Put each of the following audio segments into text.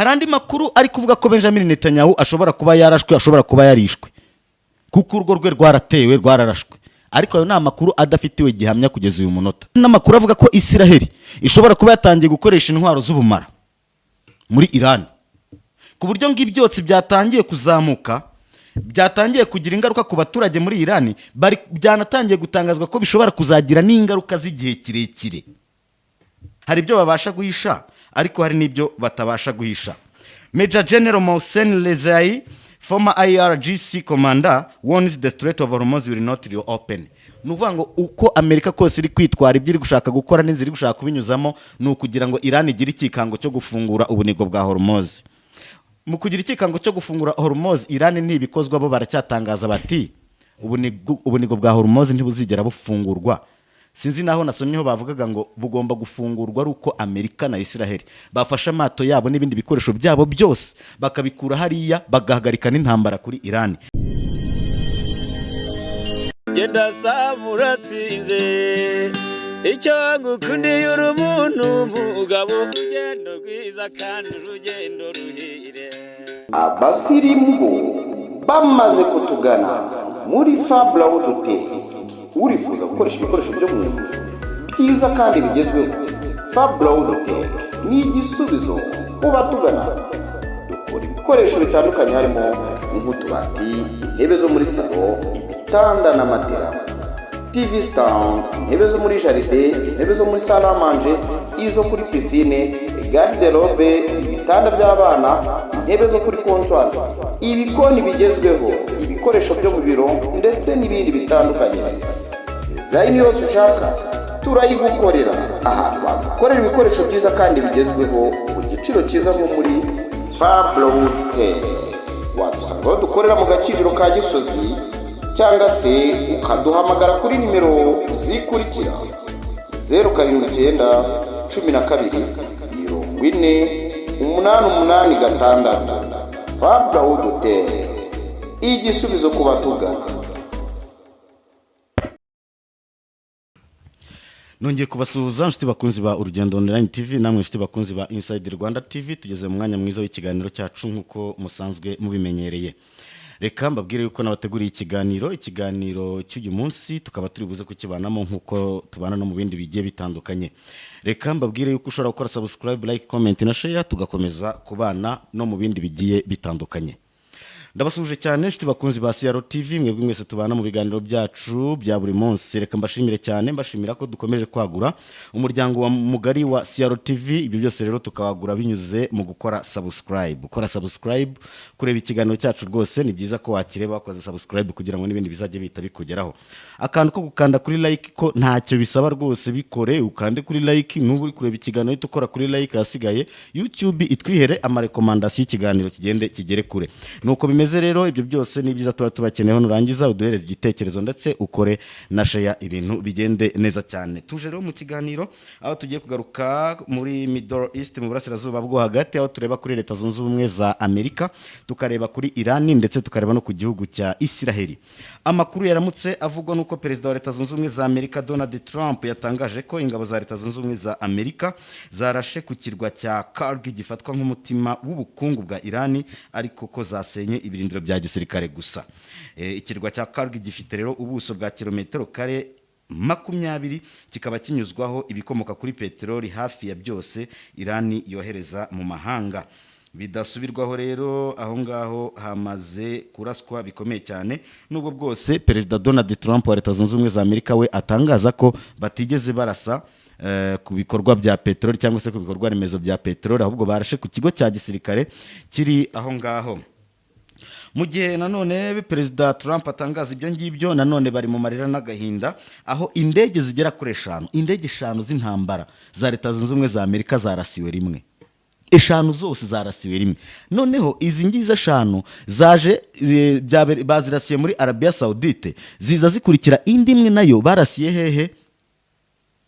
hari andi makuru ari kuvuga ko Benjamin Netanyahu ashobora kuba yarashwe, ashobora kuba yarishwe, kuko urugo rwe rwaratewe, rwararashwe. Ariko ayo ni amakuru adafitiwe gihamya kugeza uyu munota. N'amakuru avuga ko Isiraheli ishobora kuba yatangiye gukoresha intwaro z'ubumara muri Iran, ku buryo ngo ibyotsi byatangiye kuzamuka, byatangiye kugira ingaruka ku baturage muri Iran, byanatangiye gutangazwa ko bishobora kuzagira n'ingaruka z'igihe kirekire. Hari ibyo babasha guhisha, ariko hari n'ibyo batabasha guhisha. Major General Mohsen Rezai, former IRGC commander, warns the Strait of Hormuz will not reopen. Nuvuga ngo uko Amerika kose iri kwitwara ibyo iri gushaka gukora n'inzira gushaka kubinyuzamo ni ukugira ngo Iran igire ikikango cyo gufungura ubunigo bwa Hormuz. Mu kugira ikikango cyo gufungura Hormuz, Iran ntibikozwa, bo baracyatangaza bati ubunigo bwa Hormuz ntibuzigera bufungurwa. Sinzi naho nasomyeho bavugaga ngo bugomba gufungurwa ari uko Amerika na Isiraheli bafasha amato yabo n'ibindi bikoresho byabo byose bakabikura hariya, bagahagarika n'intambara kuri Iran. Genda samuratsinze icyo ngukundiye uri umuntu mugabo, urugendo rwiza kandi urugendo ruhire. Abasirimu bamaze kutugana muri Fabula Hotel. Urifuza gukoresha ibikoresho byo mu nzu byiza kandi bigezweho, Fabula Hotel ni igisubizo ku batugana. Dukora ibikoresho bitandukanye harimo nk'utubati, intebe zo muri salo, ibitanda na matera, TV stand, intebe zo muri jaride, intebe zo muri salle à manger, izo kuri piscine, garde-robe, ibitanda by'abana, intebe zo kuri comptoir, ibikoni bigezweho, ibikoresho byo mu biro ndetse n'ibindi bitandukanye. Design yose ushaka turayigukorera. Aha bakorera ibikoresho byiza kandi bigezweho ku giciro cyiza nko muri Fabula Hotel. Wadusanga aho dukorera mu Gakiriro ka Gisozi, cyangwa se ukaduhamagara kuri nimero zikurikira: 079 12 40 Fabula Hotel, igisubizo ku batugana. Nongeye kubasuhuza nshuti bakunzi ba Urugendo Online TV, namwe nshuti bakunzi ba Inside Rwanda TV. Tugeze mu mwanya mwiza w'ikiganiro cyacu nkuko musanzwe mubimenyereye. Reka mbabwire yuko nabateguriye ikiganiro cy'uyu munsi, tukaba turi buze kukibanamo nkuko tubana no mu bindi bigiye bitandukanye. Reka mbabwire yuko ushobora gukora subscribe, like, comment na share, tugakomeza kubana no mu bindi bigiye bitandukanye. Ndabasuje cyane nshuti bakunzi ba CRO TV, mwebwe mwese tubana mu biganiro byacu bya buri munsi. Reka mbashimire cyane, mbashimira ko dukomeje kwagura umuryango wa mugari wa CRO TV. Ibyo byose rero tukawagura binyuze mu gukora subscribe. Kureba ikiganiro cyacu rwose ni byiza ko wakireba wakoze subscribe kugira ngo n'ibindi bizajye bita bikugeraho. Akantu ko gukanda kuri like ko ntacyo bisaba rwose, bikore ukande kuri like. Nubu uri kureba ikiganiro tukora kuri like, hasigaye YouTube itwihere amarekomandasiyo ikiganiro kigere kure. Nuko bimeze rero, ibyo byose ni byiza tuba tubakeneyeho. Nurangiza uduhereze igitekerezo ndetse ukore na share, ibintu bigende neza cyane. Tuje rero mu kiganiro aho tugiye kugaruka muri Middle East, mu burasirazuba bwo hagati, aho tureba kuri Leta Zunze Ubumwe za Amerika, tukareba kuri Iran ndetse tukareba no ku gihugu cya Isiraheli. Amakuru yaramutse avugwa nuko Perezida wa Leta Zunze Ubumwe za Amerika Donald Trump yatangaje ko ingabo za Leta Zunze Ubumwe za Amerika zarashe ku kirwa cya Karg gifatwa nk'umutima w'ubukungu bwa Iran, ariko ko zasenye ibirindiro bya gisirikare gusa. Ikirwa cya Karg gifite rero ubuso bwa kilometero kare 20, kikaba kinyuzwaho ibikomoka kuri peteroli hafi ya byose Iran yohereza mu mahanga. Bidasubirwaho rero aho ngaho hamaze kuraswa bikomeye cyane, nubwo bwose Perezida Donald Trump wa Leta Zunze Ubumwe za Amerika we atangaza ko batigeze barasa ku bikorwa bya peteroli cyangwa se ku bikorwa remezo bya peteroli, ahubwo barashe ku kigo cya gisirikare kiri aho ngaho. Mu gihe nanone Perezida Trump atangaza ibyo ngibyo, nanone bari mu marira n'agahinda, aho indege zigera kuri 5, indege 5 z'intambara za Leta Zunze Ubumwe za Amerika zarasiwe rimwe. 5 zose zarasiwe rimwe. Noneho izi ngiza 5 zaje bazirasiye muri Arabia Saudite, ziza zikurikira indi imwe nayo barasiye hehe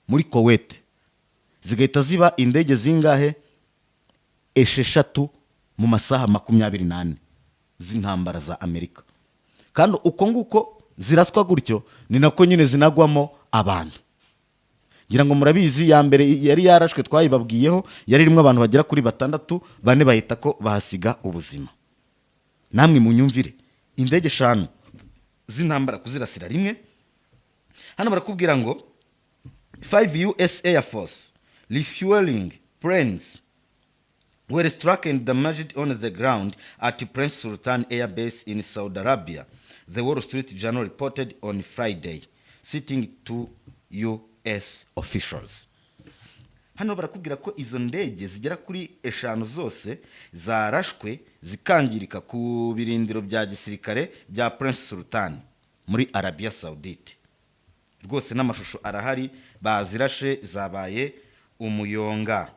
muri Kuwait, zigahita ziba indege zingahe 6 mu masaha 24 z'intambara za Amerika. Kandi uko nguko ziraswa gutyo ni nako nyine zinagwamo abantu. ngira ngo murabizi ya mbere yari yarashwe twayibabwiyeho yari irimo abantu bagera kuri 6, 4 bahita ko bahasiga ubuzima. Namwe munyumvire indege 5 z'intambara kuzirasira rimwe. Hano barakubwira ngo 5 US Air Force refueling planes were struck and damaged on the ground at Prince Sultan Air Base in Saudi Arabia, the Wall Street Journal reported on Friday, citing 2 US officials. Hano barakubwira ko izo ndege zigera kuri 5 zose zarashwe zikangirika ku birindiro bya gisirikare bya Prince Sultan muri Arabia Saudite. Rwose n'amashusho arahari, bazirashe zabaye umuyonga.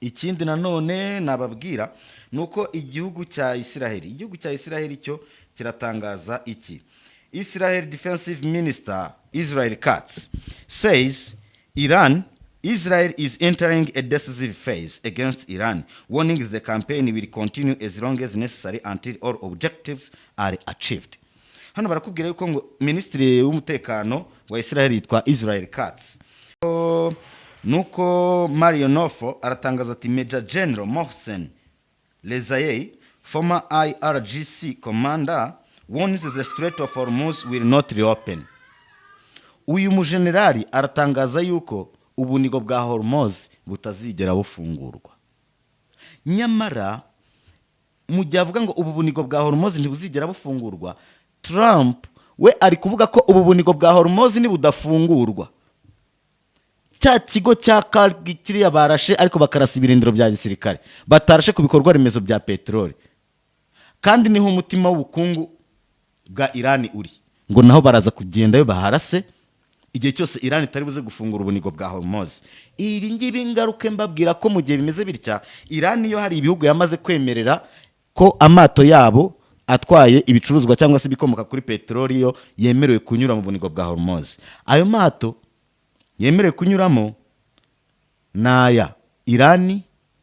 Ikindi nanone nababwira nuko igihugu cya Israel cyo kiratangaza iki. Israel Defensive Minister Israel Katz says Israel is entering a decisive phase against Iran, warning the campaign will continue as long as necessary until all objectives are achieved. Hano barakubwira yuko ngo Ministry w'umutekano wa Israel yitwa Israel Katz. Nuko Mario Nofo aratangaza ati Major General Mohsen Rezaian, former IRGC commander, warns the Strait of Hormuz will not reopen. Uyu mujenerali aratangaza yuko ubunigo bwa Hormuz butazigera bufungurwa. Nyamara mu gihe avuga ngo ubunigo bwa Hormuz ntibuzigera bufungurwa, Trump we ari kuvuga ko ubunigo bwa Hormuz nibudafungurwa, cya kigo cya Cargill kiriya barashe ariko bakarasa ibirindiro bya gisirikare, batarashe ku bikorwa remezo bya peteroli, kandi niho umutima w'ubukungu bwa Iran uri, ngo naho baraza kugenda yo baharase igihe cyose Iran itari buze gufungura ubunigo bwa Hormuz. Ibi ngibi ngaruke mbabwira ko mu gihe bimeze bitya, Iran yo hari ibihugu yamaze kwemerera ko amato yabo atwaye ibicuruzwa cyangwa se bikomoka kuri peteroli yo yemerewe kunyura mu bunigo bwa Hormuz. Ayo mato yemerewe kunyuramo naya Iran,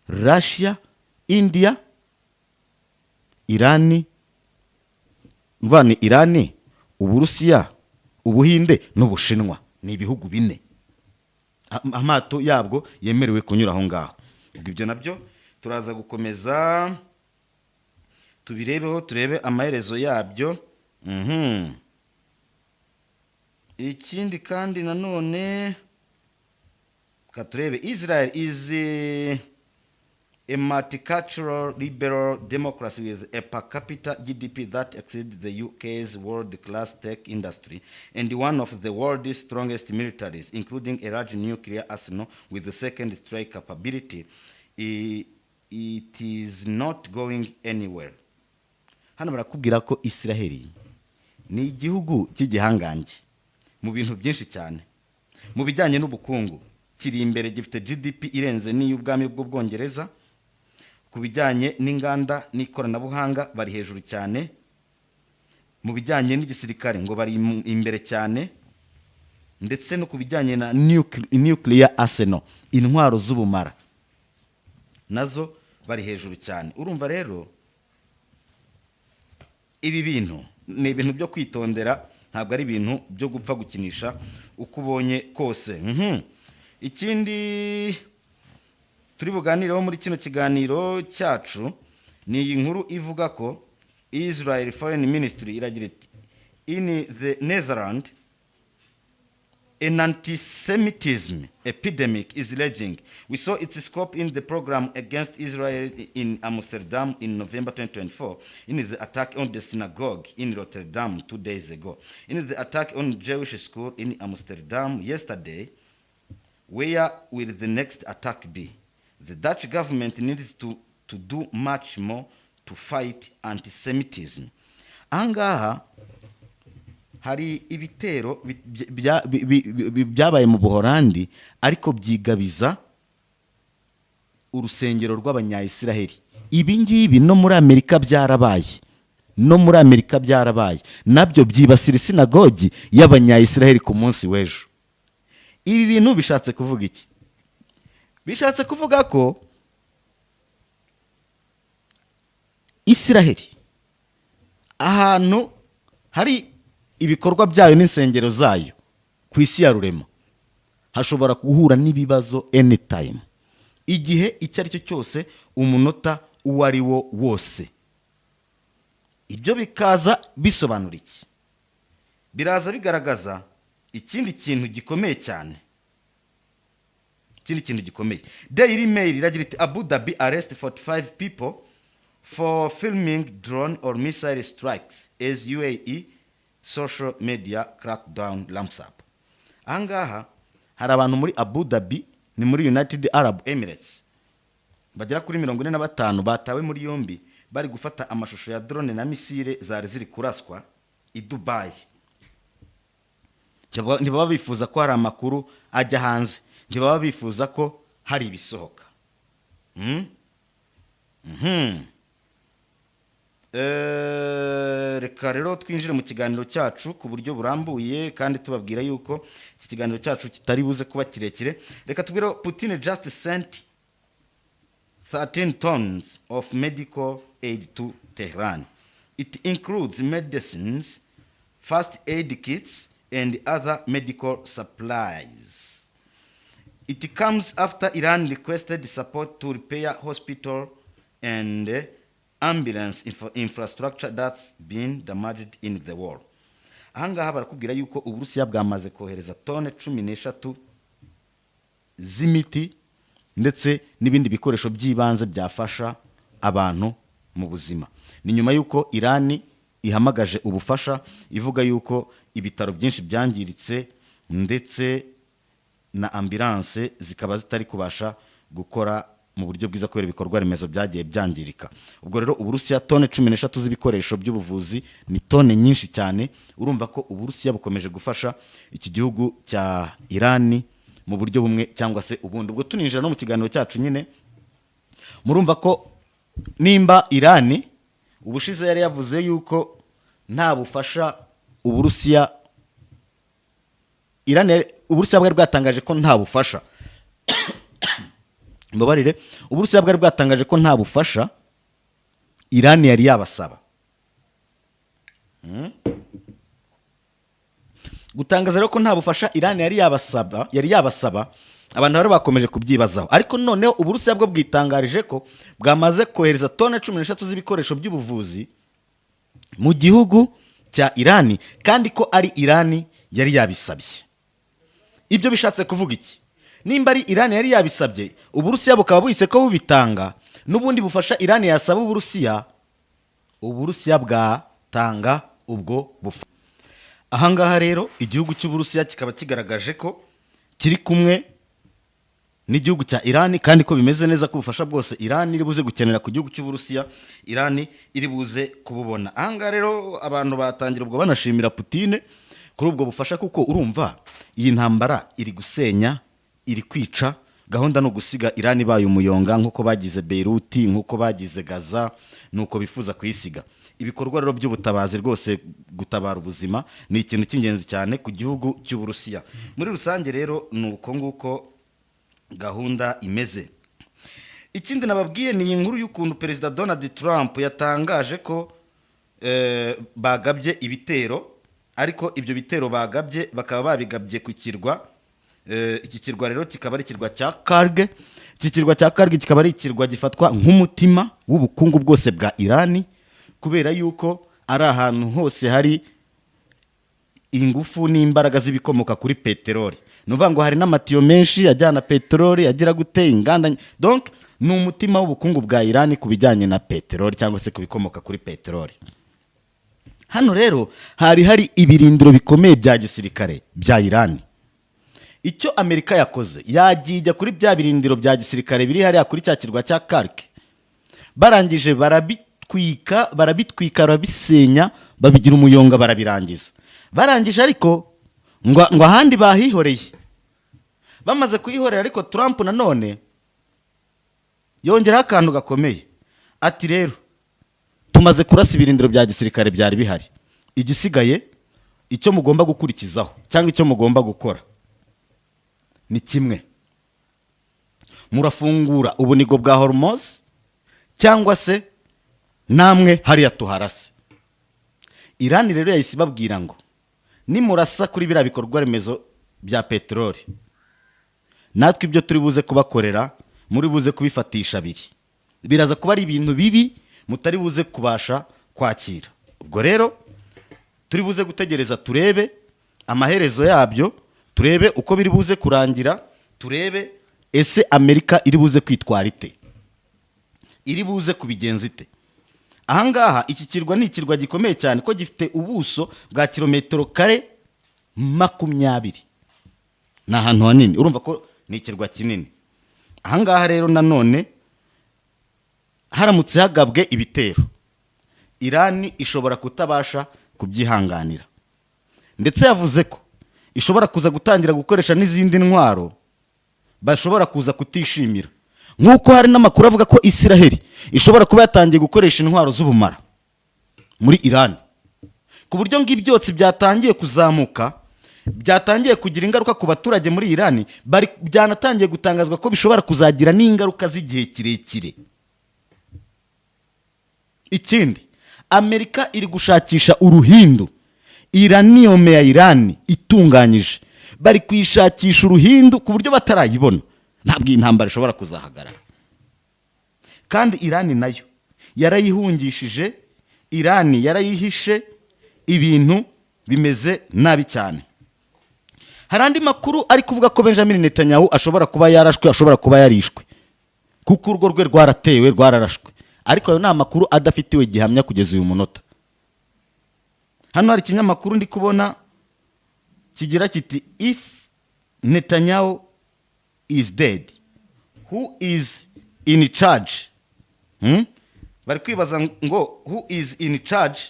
Russia, India, Iran, Uburusiya, Ubuhinde n'Ubushinwa. Ni ibihugu 4 amato yabwo yemerewe kunyura aho ngaho. Ubwo ibyo nabyo turaza gukomeza tubirebeho, turebe amaherezo yabyo. Ikindi kandi nanone katurebe, Israel is a multicultural liberal democracy with a per capita GDP that exceeds the UK's world-class tech industry and one of the world's strongest militaries, including a large nuclear arsenal with the second strike capability. It is not going anywhere. Hano barakubwira ko Israeli ni igihugu cy'igihangange mu bintu byinshi cyane. Mu bijyanye n'ubukungu kiri imbere, gifite GDP irenze n'iy'ubwami bw'Ubwongereza. Ku bijyanye n'inganda n'ikoranabuhanga bari hejuru cyane. Mu bijyanye n'igisirikare ngo bari imbere cyane, ndetse no ku bijyanye na nuclear arsenal, intwaro z'ubumara, nazo bari hejuru cyane. Urumva rero ibi bintu ni ibintu byo kwitondera, ntabwo ari ibintu byo gupfa gukinisha uko ubonye kose. Ikindi turi buganireho muri kino kiganiro cyacu ni inkuru ivuga ko Israel Foreign Ministry iragira iti in the Netherlands an anti-Semitism epidemic is raging. We saw its scope in the program against Israel in Amsterdam in November 2024, in the attack on the synagogue in Rotterdam 2 days ago, in the attack on Jewish school in Amsterdam yesterday. Where will the next attack be? The Dutch government needs to do much more to fight anti-Semitism. Angaha hari ibitero byabaye mu Buholandi ariko byigabiza urusengero rw'Abanyayisiraheli. Ibi ngibi no muri Amerika byarabaye, nabyo byibasira sinagogi y'Abanyayisiraheli ku munsi w'ejo. Ibi bintu bishatse kuvuga iki? Bishatse kuvuga ko Isiraheli ahantu hari ibikorwa byayo n'insengero zayo ku isi ya rurema, hashobora guhura n'ibibazo anytime, igihe icyo ari cyo cyose, umunota uwo ari wo wose. Ibyo bikaza bisobanura iki? Biraza bigaragaza ikindi kintu gikomeye cyane, ikindi kintu gikomeye. Daily Mail iragira iti Abu Dhabi arrest 45 people for filming drone or missile strikes as UAE social media crackdown ramps up. Ahangaha hari abantu muri Abu Dhabi, ni muri United Arab Emirates, bagera kuri 45 batawe muri yombi bari gufata amashusho ya drone na misile zari ziri kuraswa i Dubai. Ntibaba bifuza ko hari amakuru ajya hanze, ntibaba bifuza ko hari ibisohoka. Reka rero twinjire mu kiganiro cyacu ku buryo burambuye kandi tubabwira yuko iki kiganiro cyacu kitari buze kuba kirekire. Reka tubwire Putin just sent 13 tons of medical aid to Tehran. It includes medicines, first aid kits and other medical supplies. It comes after Iran requested support to repair hospital and ambulance infrastructure that's been damaged in the war. Ahangaha barakubwira yuko Uburusiya bwamaze kohereza tone 13 z'imiti ndetse n'ibindi bikoresho by'ibanze byafasha abantu mu buzima. Ni nyuma yuko Irani ihamagaje ubufasha ivuga yuko ibitaro byinshi byangiritse ndetse na ambulance zikaba zitari kubasha gukora mu buryo bwiza kubera ibikorwa remezo byagiye byangirika. Ubwo rero Uburusiya tone 13 z'ibikoresho by'ubuvuzi ni tone nyinshi cyane. Urumva ko Uburusiya bukomeje gufasha iki gihugu cya Irani mu buryo bumwe cyangwa se ubundi. Ubwo tuninjira no mu kiganiro cyacu nyine, murumva ko nimba Irani ubushize yari yavuze yuko nta bufasha Uburusiya Uburusiya bwari bwatangaje ko nta bufasha mbabarire, Uburusiya bwari bwatangaje ko nta bufasha Irani yari yabasaba. Gutangaza rero ko nta bufasha Irani yari yabasaba, abantu bari bakomeje kubyibazaho. Ariko noneho Uburusiya bwo bwitangarije ko bwamaze kohereza tone 13 z'ibikoresho by'ubuvuzi mu gihugu cya Irani, kandi ko ari Irani yari yabisabye. Ibyo bishatse kuvuga iki? Nimba ari Irani yari yabisabye, Uburusiya bukaba buhise ko bubitanga, n'ubundi bufasha Irani yasaba Uburusiya bwatanga ubwo bufasha. Ahangaha rero igihugu cy'Uburusiya kikaba kigaragaje ko kiri kumwe n'igihugu cya Irani, kandi ko bimeze neza ko ubufasha bwose Irani iri buze gukenera ku gihugu cy'Uburusiya, Irani iri buze kububona. Ahangaha rero abantu batangira ubwo banashimira Putin kuri ubwo bufasha, kuko urumva iyi ntambara iri gusenya, iri kwica. Gahunda no gusiga Irani bayo umuyonga nk'uko bagize Beirut, nk'uko bagize Gaza, nuko bifuza kuyisiga. Ibikorwa rero by'ubutabazi rwose gutabara ubuzima ni ikintu cy'ingenzi cyane ku gihugu cy'Uburusiya. Muri rusange rero nuko nguko gahunda imeze. Ikindi nababwiye ni inkuru y'ukuntu Perezida Donald Trump yatangaje ko bagabye ibitero, ariko ibyo bitero bagabye bakaba babigabye ku kirwa. Iki kirwa rero kikaba ari kirwa cya Karg. Iki kirwa cya Karg kikaba ari kirwa gifatwa nk'umutima w'ubukungu bwose bwa Irani, kubera yuko ari ahantu hose hari ingufu n'imbaraga z'ibikomoka kuri peteroli. Nuvuga ngo hari n'amatiyo menshi ajyana peteroli, agira gute inganda. Donc ni umutima w'ubukungu bwa Irani ku bijyanye na peteroli cyangwa se kubikomoka kuri peteroli. Hano rero hari ibirindiro bikomeye bya gisirikare bya Irani. Icyo Amerika yakoze, yagiye kuri bya birindiro bya gisirikare biri hariya kuri cya kirwa cya Karg, barangije barabitwika, barabisenya, babigira umuyonga, barabirangiza. Barangije ariko ngo ahandi bahihoreye. Bamaze kuyihorera ariko Trump nanone yongera akantu gakomeye, ati rero tumaze kurasa ibirindiro bya gisirikare byari bihari, igisigaye icyo mugomba gukurikizaho cyangwa icyo mugomba gukora ni kimwe: murafungura ubunigo bwa Hormuz cyangwa se namwe hariya tuharase. Irani rero yahise babwira ngo nimurasa kuri biriya bikorwa remezo bya peteroli, natwe ibyo turi buze kubakorera muri buze kubifatisha abiri, biraza kuba ari ibintu bibi mutari buze kubasha kwakira. Ubwo rero turi buze gutegereza turebe amaherezo yabyo, turebe uko biri buze kurangira, turebe ese Amerika iri buze kwitwara ite, iri buze kubigenza ite. Ahangaha iki kirwa ni ikirwa gikomeye cyane ko gifite ubuso bwa kilometero kare 20. Ni ahantu hanini, urumva ko ni ikirwa kinini. Ahangaha rero nanone haramutse hagabwe ibitero, Irani ishobora kutabasha kubyihanganira, ndetse yavuze ko ishobora kuza gutangira gukoresha n'izindi ntwaro bashobora kuza kutishimira, nk'uko hari n'amakuru avuga ko Isiraheli ishobora kuba yatangiye gukoresha intwaro z'ubumara muri Irani, ku buryo ngo ibyotsi byatangiye kuzamuka, byatangiye kugira ingaruka ku baturage muri Irani, byanatangiye gutangazwa ko bishobora kuzagira n'ingaruka z'igihe kirekire. Ikindi, Amerika iri gushakisha uruhindu, Iranium ya Irani itunganyije, bari kwishakisha uruhindu ku buryo batarayibona, ntabwo intambara ishobora kuzahagarara. Kandi Irani nayo yarayihungishije, Irani yarayihishe, ibintu bimeze nabi cyane. Hari andi makuru ari kuvuga ko Benjamin Netanyahu ashobora kuba yarashwe, ashobora kuba yarishwe, kuko urwo rwe rwaratewe, rwararashwe, ariko ayo ni amakuru adafitiwe gihamya kugeza uyu munota. Hano hari ikinyamakuru ndi kubona kigira kiti if Netanyahu is dead, who is in charge? Bari kwibaza ngo who is in charge,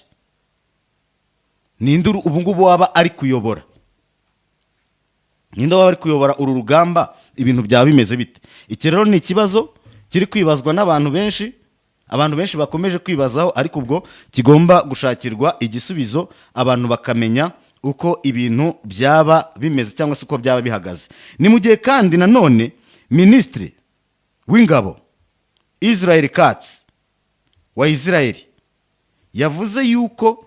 ninde ubu ngubu waba ari kuyobora, ninde waba ari kuyobora uru rugamba, ibintu byaba bimeze bite? Iki rero ni ikibazo kiri kwibazwa n'abantu benshi, abantu benshi bakomeje kwibazaho, ariko ubwo kigomba gushakirwa igisubizo, abantu bakamenya uko ibintu byaba bimeze cyangwa se uko byaba bihagaze. Ni mu gihe kandi nanone Minisitiri w'Ingabo Israel Katz wa Israel yavuze yuko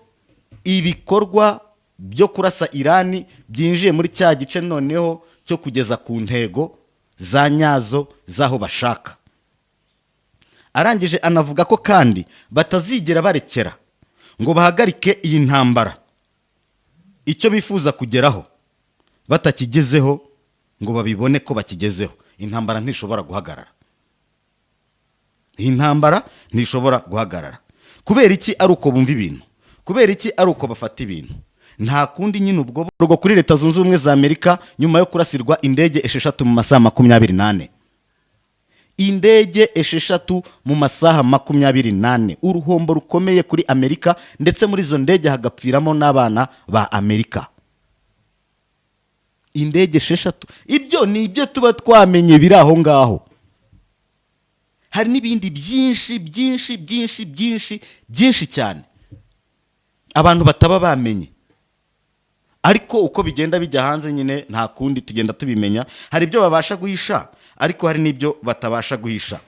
ibikorwa byo kurasa Irani byinjiye muri cya gice noneho cyo kugeza ku ntego za nyazo zaho bashaka. Arangije anavuga ko kandi batazigera barekera ngo bahagarike iyi ntambara, icyo bifuza kugeraho batakigezeho ngo babibone ko bakigezeho. Intambara ntishobora guhagarara, iyi ntambara ntishobora guhagarara. Kubera iki ari uko bumva ibintu, kubera iki ari uko bafata ibintu, nta kundi nyine ubwo rwo kuri Leta Zunze Ubumwe za Amerika nyuma yo kurasirwa indege 6 mu masaha 24. Indege 6 mu masaha 24, uruhombo rukomeye kuri Amerika, ndetse muri izo ndege hagapfiramo n'abana ba Amerika. Indege 6, ibyo ni ibyo tuba twamenye biri aho ngaho. Hari n'ibindi byinshi cyane abantu bataba bamenye, ariko uko bigenda bijya hanze nyine nta kundi tugenda tubimenya. Hari ibyo babasha guhisha, ariko hari n'ibyo batabasha guhisha.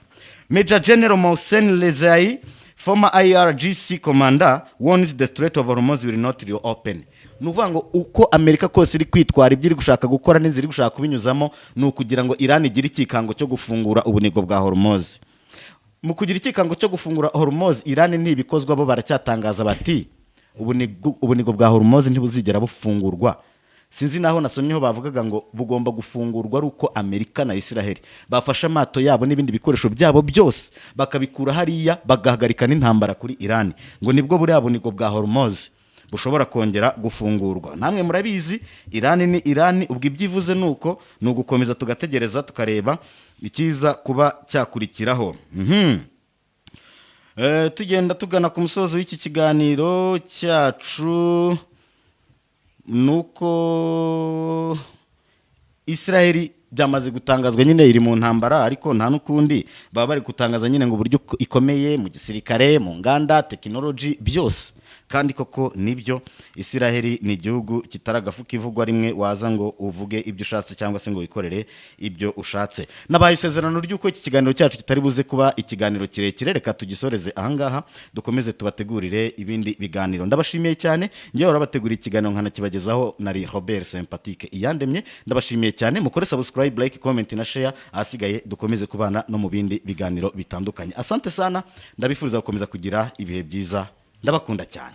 Major General Mohsen Rezai, former IRGC commander, warns the Strait of Hormuz will not reopen. Nuvuga ngo uko Amerika kose iri kwitwara, ibyo iri gushaka gukora n'inzira iri gushaka kubinyuzamo, ni ukugira ngo Iran igire ikikango cyo gufungura ubunigo bwa Hormuz. Mu kugira ikikango cyo gufungura Hormuz, Iran ntibikozwa, bo baracyatangaza bati ubunigo bwa Hormuz ntibuzigera bufungurwa. Sinzi naho nasomyeho bavugaga ngo bugomba gufungurwa ari uko Amerika na Israel bafasha amato yabo n'ibindi bikoresho byabo byose bakabikura hariya, bagahagarika n'intambara kuri Iran, ngo nibwo buriya bunigo bwa Hormuz bushobora kongera gufungurwa. Namwe murabizi Iran ni Iran, ubwo ibyivuze nuko nugukomeza tugategereza tukareba ikiza kuba cyakurikiraho. Tugenda tugana ku musozo w'iki kiganiro cyacu, nuko Israel byamaze gutangazwa nyine iri mu ntambara, ariko nta nukundi baba bari gutangaza nyine ngo uburyo ikomeye mu gisirikare, mu nganda, technology byose, kandi koko nibyo Isiraheli ni igihugu kitaragafu kivugwa rimwe waza ngo uvuge ibyo ushatse cyangwa se ngo wikorere ibyo ushatse. Nabaye isezerano ry'uko iki kiganiro cyacu kitari buze kuba ikiganiro kirekire, reka tugisoreze ahangaha dukomeze tubategurire ibindi biganiro. Ndabashimiye cyane, ngewe urabategura ikiganiro nkanakibagezaho nari Robert Sympathique Iyandemye. Ndabashimiye cyane, mukore subscribe, like, comment na share, ahasigaye dukomeze kubana no mu bindi biganiro bitandukanye. Asante sana, ndabifuriza gukomeza kugira ibihe byiza, ndabakunda cyane.